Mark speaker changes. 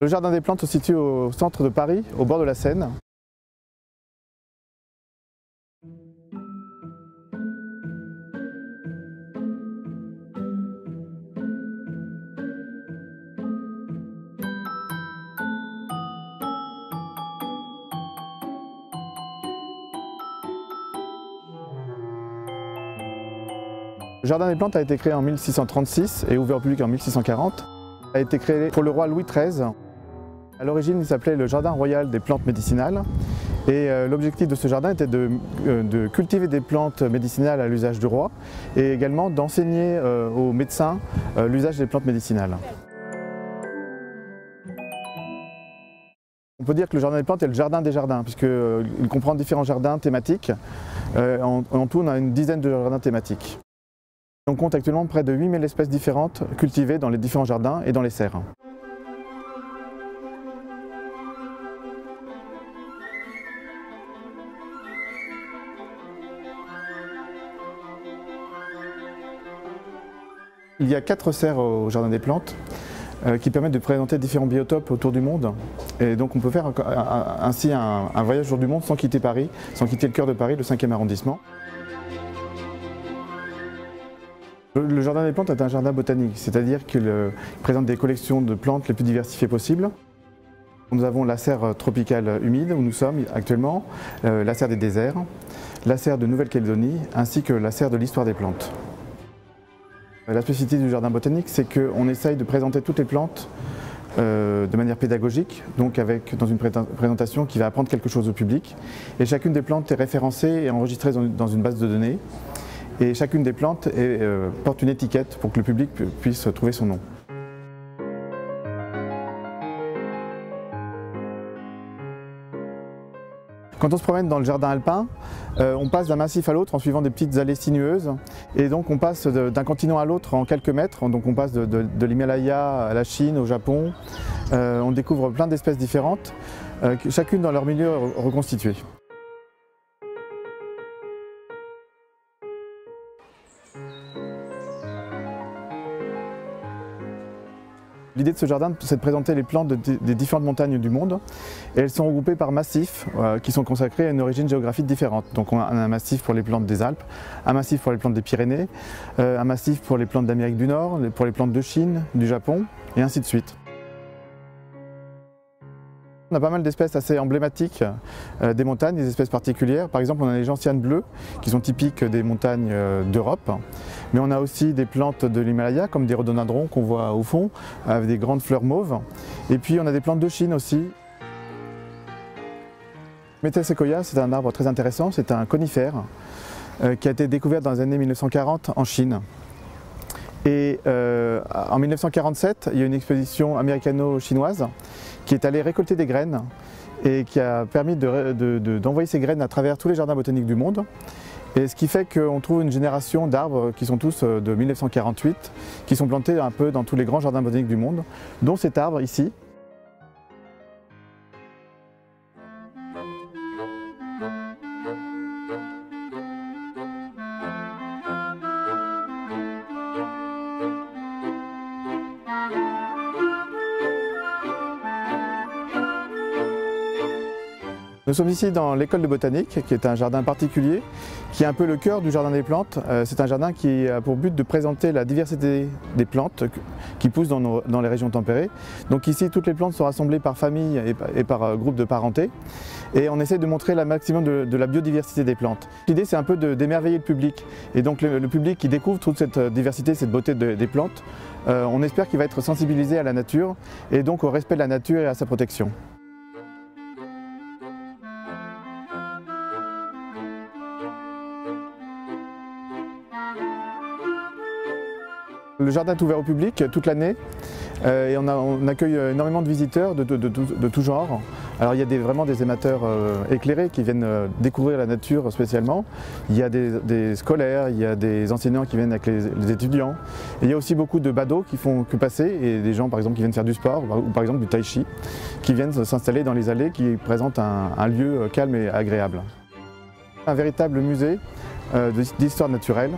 Speaker 1: Le Jardin des Plantes se situe au centre de Paris, au bord de la Seine. Le Jardin des Plantes a été créé en 1636 et ouvert au public en 1640. Il a été créé pour le roi Louis XIII. À l'origine, il s'appelait le Jardin royal des plantes médicinales. Et l'objectif de ce jardin était de cultiver des plantes médicinales à l'usage du roi et également d'enseigner aux médecins l'usage des plantes médicinales. On peut dire que le Jardin des Plantes est le jardin des jardins, puisqu'il comprend différents jardins thématiques. En tout, on a une dizaine de jardins thématiques. On compte actuellement près de 8000 espèces différentes cultivées dans les différents jardins et dans les serres. Il y a 4 serres au Jardin des Plantes qui permettent de présenter différents biotopes autour du monde. Et donc on peut faire ainsi un voyage autour du monde sans quitter Paris, sans quitter le cœur de Paris, le 5e arrondissement. Le Jardin des Plantes est un jardin botanique, c'est-à-dire qu'il présente des collections de plantes les plus diversifiées possibles. Nous avons la serre tropicale humide où nous sommes actuellement, la serre des déserts, la serre de Nouvelle-Calédonie ainsi que la serre de l'histoire des plantes. La spécificité du jardin botanique, c'est qu'on essaye de présenter toutes les plantes de manière pédagogique, donc dans une présentation qui va apprendre quelque chose au public. Et chacune des plantes est référencée et enregistrée dans une base de données. Et chacune des plantes porte une étiquette pour que le public puisse trouver son nom. Quand on se promène dans le jardin alpin, on passe d'un massif à l'autre en suivant des petites allées sinueuses. Et donc on passe d'un continent à l'autre en quelques mètres. Donc on passe de l'Himalaya à la Chine, au Japon. On découvre plein d'espèces différentes, chacune dans leur milieu reconstitué. L'idée de ce jardin, c'est de présenter les plantes des différentes montagnes du monde. Et elles sont regroupées par massifs qui sont consacrés à une origine géographique différente. Donc on a un massif pour les plantes des Alpes, un massif pour les plantes des Pyrénées, un massif pour les plantes d'Amérique du Nord, pour les plantes de Chine, du Japon, et ainsi de suite. On a pas mal d'espèces assez emblématiques des montagnes, des espèces particulières. Par exemple, on a les gentianes bleues qui sont typiques des montagnes d'Europe. Mais on a aussi des plantes de l'Himalaya comme des rhododendrons qu'on voit au fond avec des grandes fleurs mauves. Et puis on a des plantes de Chine aussi. Metea sequoia, c'est un arbre très intéressant, c'est un conifère qui a été découvert dans les années 1940 en Chine. Et en 1947, il y a une expédition américano-chinoise qui est allée récolter des graines et qui a permis d'envoyer ces graines à travers tous les jardins botaniques du monde. Et ce qui fait qu'on trouve une génération d'arbres qui sont tous de 1948, qui sont plantés un peu dans tous les grands jardins botaniques du monde, dont cet arbre ici. Nous sommes ici dans l'école de botanique, qui est un jardin particulier, qui est un peu le cœur du jardin des plantes. C'est un jardin qui a pour but de présenter la diversité des plantes qui poussent dans les régions tempérées. Donc ici, toutes les plantes sont rassemblées par famille et par groupe de parenté. Et on essaie de montrer le maximum de la biodiversité des plantes. L'idée, c'est un peu d'émerveiller le public. Et donc le public qui découvre toute cette diversité, cette beauté des plantes, on espère qu'il va être sensibilisé à la nature et donc au respect de la nature et à sa protection. Le jardin est ouvert au public toute l'année et on accueille énormément de visiteurs de tout genre. Alors il y a vraiment des amateurs éclairés qui viennent découvrir la nature spécialement. Il y a des scolaires, il y a des enseignants qui viennent avec les étudiants. Et il y a aussi beaucoup de badauds qui font que passer et des gens par exemple qui viennent faire du sport ou par exemple du tai chi qui viennent s'installer dans les allées qui présentent un lieu calme et agréable. Un véritable musée d'histoire naturelle.